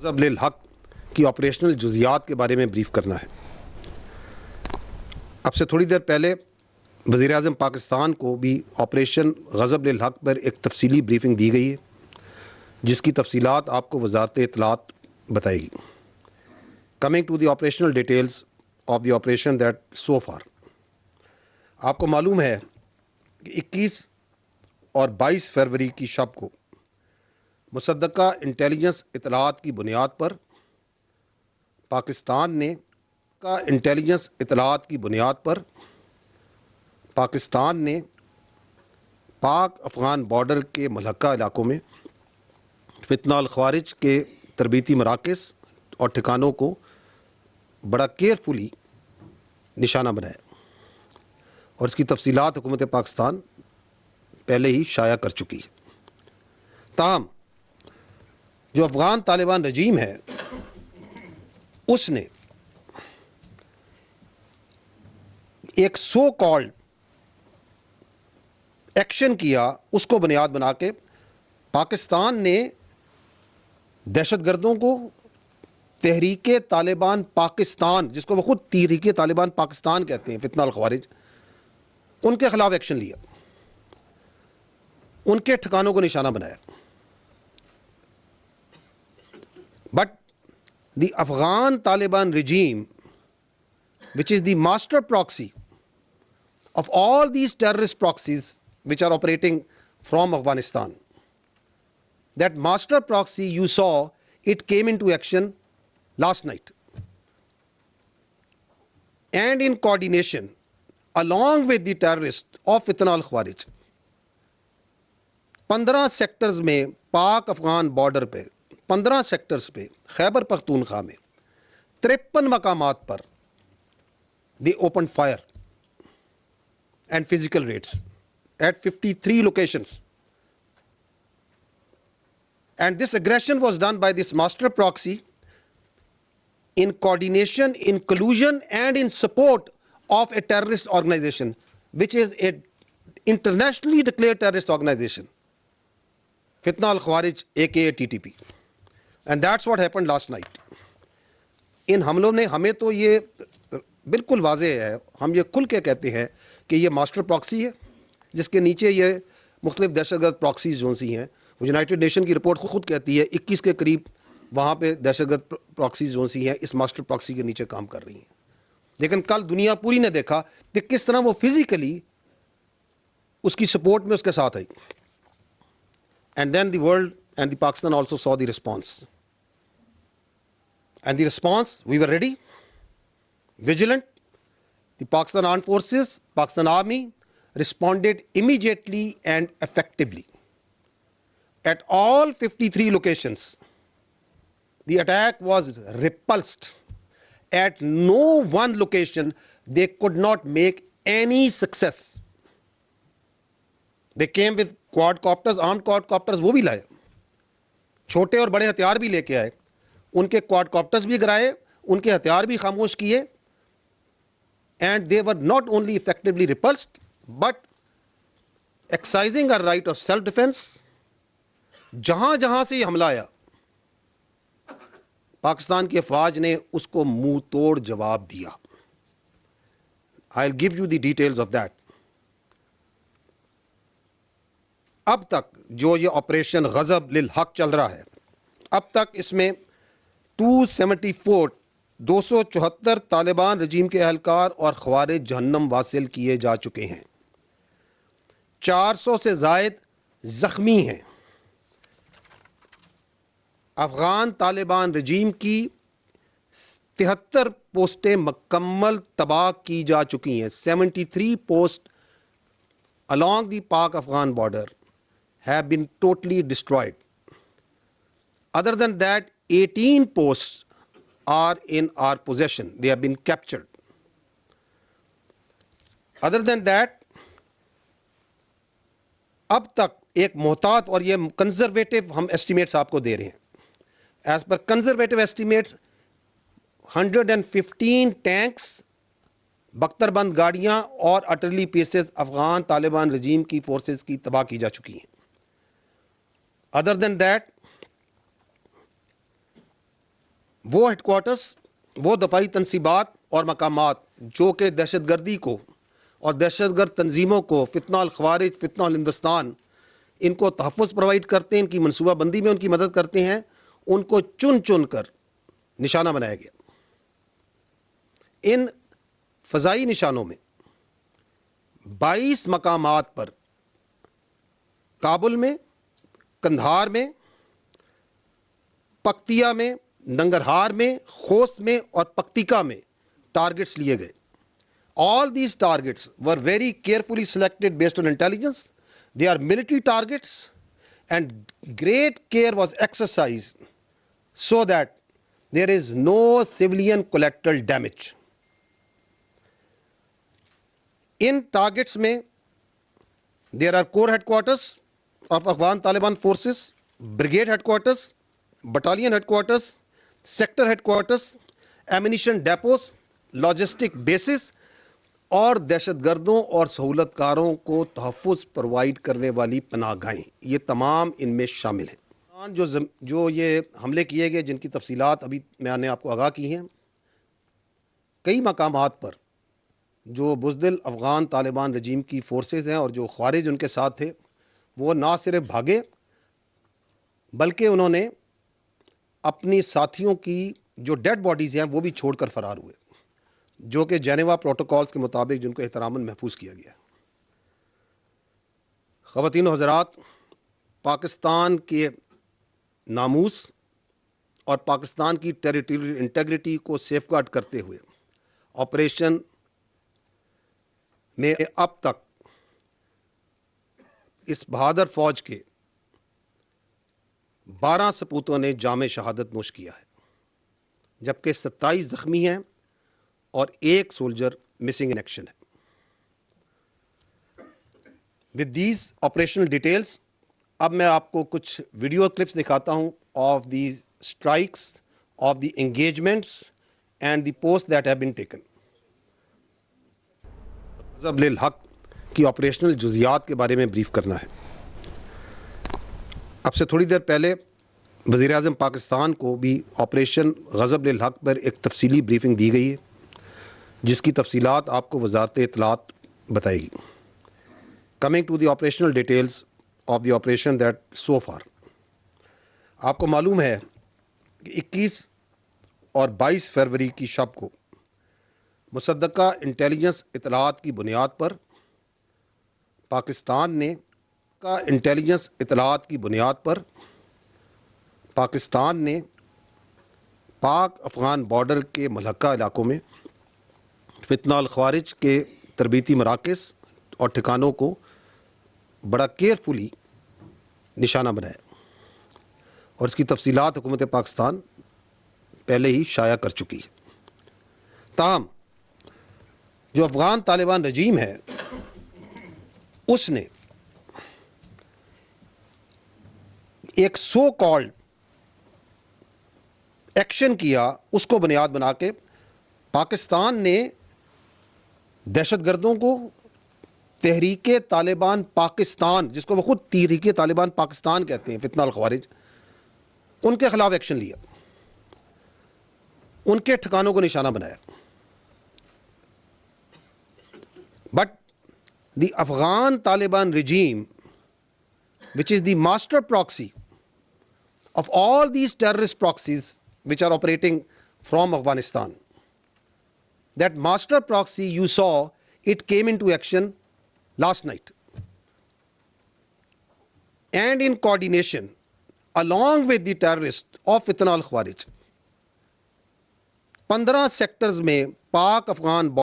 غضب للحق کی آپریشنل جزیات کے بارے میں بریف کرنا ہے۔ اب سے تھوڑی دیر پہلے وزیر اعظم پاکستان کو بھی آپریشن غضب للحق پر ایک تفصیلی بریفنگ دی گئی ہے، جس کی تفصیلات آپ کو وزارت اطلاعات بتائے گی۔ Coming to the operational details of the operation that so far, آپ کو معلوم ہے کہ 21 اور 22 فروری کی شب کو مصدقہ انٹیلیجنس اطلاعات کی بنیاد پر پاکستان نے پاک افغان بارڈر کے ملحقہ علاقوں میں فتنہ الخوارج کے تربیتی مراکز اور ٹھکانوں کو بڑا کیئرفلی نشانہ بنایا، اور اس کی تفصیلات حکومت پاکستان پہلے ہی شائع کر چکی ہے۔ تاہم جو افغان طالبان رجیم ہے، اس نے ایک سو کالڈ ایکشن کیا، اس کو بنیاد بنا کے پاکستان نے دہشت گردوں کو تحریک طالبان پاکستان، جس کو وہ خود تحریک طالبان پاکستان کہتے ہیں، فتنہ الخوارج، ان کے خلاف ایکشن لیا، ان کے ٹھکانوں کو نشانہ بنایا۔ But the Afghan Taliban regime, which is the master proxy of all these terrorist proxies which are operating from Afghanistan, that master proxy you saw, it came into action last night. And in coordination, along with the terrorists of Fitna al-Khawarij, 15 sectors میں Pak Afghan border پہ 15 sectors پہ خیبر پختونخوا میں 53 مقامات پر they opened fire and physical raids at 53 locations. And this aggression was done by this master proxy in coordination, in collusion, and in support of a terrorist organization, which is an internationally declared terrorist organization, Fitna al-Khawarij, aka TTP. And that's what happened last night. ان حملوں نے ہمیں تو یہ بالکل واضح ہے، ہم یہ کھل کے کہتے ہیں کہ یہ ماسٹر پراکسی ہے، جس کے نیچے یہ مختلف دہشت گرد پراکسیز جو سی ہیں، وہ یونائٹڈ نیشن کی رپورٹ خود کہتی ہے 21 کے قریب وہاں پہ دہشت گرد پراکسیز جو سی ہیں اس ماسٹر پراکسی کے نیچے کام کر رہی ہیں۔ لیکن کل دنیا پوری نے دیکھا کہ کس طرح وہ فزیکلی اس کی سپورٹ میں اس کے ساتھ آئی۔ And then the world and the Pakistan also saw the response. And the response, we were ready, vigilant. The Pakistan Armed Forces, Pakistan Army responded immediately and effectively. At all 53 locations, the attack was repulsed. At no one location, they could not make any success. They came with quadcopters, armed quadcopters, وہ بھی لائے، چھوٹے اور بڑے ہتھیار بھی لے کے آئے، ان کے کوادکاپٹرز بھی گرائے، ان کے ہتھیار بھی خاموش کیے، and they were not only effectively repulsed but exercising our right of self defence. جہاں جہاں سے یہ حملہ آیا، پاکستان کی افواج نے اس کو منہ توڑ جواب دیا۔ I will give you the details of that. اب تک جو یہ آپریشن غضب للحق چل رہا ہے، اب تک اس میں 274 طالبان رجیم کے اہلکار اور خوارج جہنم واصل کیے جا چکے ہیں، 400 سے زائد زخمی ہیں۔ افغان طالبان رجیم کی 73 پوسٹیں مکمل تباہ کی جا چکی ہیں۔ 73 posts along the Pak Afghan border have been totally destroyed. Other than that, 18 posts are in our possession. They have been captured. Other than that, اب تک ایک محتاط اور یہ کنزرویٹو ہم ایسٹیمیٹس آپ کو دے رہے ہیں، as per conservative estimates 115 tanks, بختر بند گاڑیاں اور artillery pieces Afghan Taliban regime کی فورسز کی تباہ کی جا چکی ہیں۔ ادر دین دیٹ وہ ہیڈ کوارٹرز، وہ دفاعی تنصیبات اور مقامات جو کہ دہشت گردی کو اور دہشت گرد تنظیموں کو، فتنہ الخوارج، فتنہ الہندوستان، ان کو تحفظ پرووائڈ کرتے ہیں، ان کی منصوبہ بندی میں ان کی مدد کرتے ہیں، ان کو چن چن کر نشانہ بنایا گیا۔ ان فضائی نشانوں میں 22 مقامات پر کابل میں، قندھار میں، پکتیا میں، ننگرہار میں، خوست میں اور پکتیکا میں ٹارگٹس لیے گئے۔ All these targets were very carefully selected based on intelligence. They are military targets and great care was exercised so that there is no civilian collateral damage. In targets mein, there are core headquarters of Afghan Taliban forces, brigade headquarters, battalion headquarters, sector headquarters, ammunition depots, logistic bases اور دہشت گردوں اور سہولت کاروں کو تحفظ provide کرنے والی پناہ گاہیں، یہ تمام ان میں شامل ہیں۔ جو یہ حملے کیے گئے، جن کی تفصیلات ابھی میں نے آپ کو آگاہ کی ہیں، کئی مقامات پر جو بزدل افغان طالبان رجیم کی فورسز ہیں اور جو خوارج ان کے ساتھ تھے، وہ نہ صرف بھاگے بلکہ انہوں نے اپنی ساتھیوں کی جو ڈیڈ باڈیز ہیں وہ بھی چھوڑ کر فرار ہوئے، جو کہ جنیوا پروٹوکولز کے مطابق جن کو احتراماً محفوظ کیا گیا ہے۔ خواتین و حضرات، پاکستان کے ناموس اور پاکستان کی ٹیریٹوریل انٹیگریٹی کو سیف گارڈ کرتے ہوئے آپریشن میں اب تک اس بہادر فوج کے 12 سپوتوں نے جام شہادت نوش کیا ہے، جبکہ 27 زخمی ہیں اور 1 سولجر مسنگ ان ایکشن ہے۔ ود دیز آپریشنل ڈیٹیلز، اب میں آپ کو کچھ ویڈیو کلپس دکھاتا ہوں of these strikes, of the engagements and the post that have been taken. غضب للحق کی آپریشنل جزیات کے بارے میں بریف کرنا ہے۔ اب سے تھوڑی دیر پہلے وزیر اعظم پاکستان کو بھی آپریشن غضب للحق پر ایک تفصیلی بریفنگ دی گئی ہے، جس کی تفصیلات آپ کو وزارت اطلاعات بتائے گی۔ Coming to the operational details of the operation that so far, آپ کو معلوم ہے کہ 21 اور 22 فروری کی شب کو مصدقہ انٹیلیجنس اطلاعات کی بنیاد پر پاکستان نے پاک افغان بارڈر کے ملحقہ علاقوں میں فتنہ الخوارج کے تربیتی مراکز اور ٹھکانوں کو بڑا کیئرفلی نشانہ بنایا، اور اس کی تفصیلات حکومت پاکستان پہلے ہی شائع کر چکی ہے۔ تاہم جو افغان طالبان رجیم ہے، اس نے ایک سو کالڈ ایکشن کیا، اس کو بنیاد بنا کے پاکستان نے دہشت گردوں کو تحریک طالبان پاکستان، جس کو وہ خود تحریک طالبان پاکستان کہتے ہیں، فتنہ الخوارج، ان کے خلاف ایکشن لیا، ان کے ٹھکانوں کو نشانہ بنایا۔ But the Afghan Taliban regime, which is the master proxy of all these terrorist proxies which are operating from Afghanistan, that master proxy you saw, it came into action last night. And in coordination, along with the terrorists of Fitna al-Khawarij, 15 sectors میں پاک افغان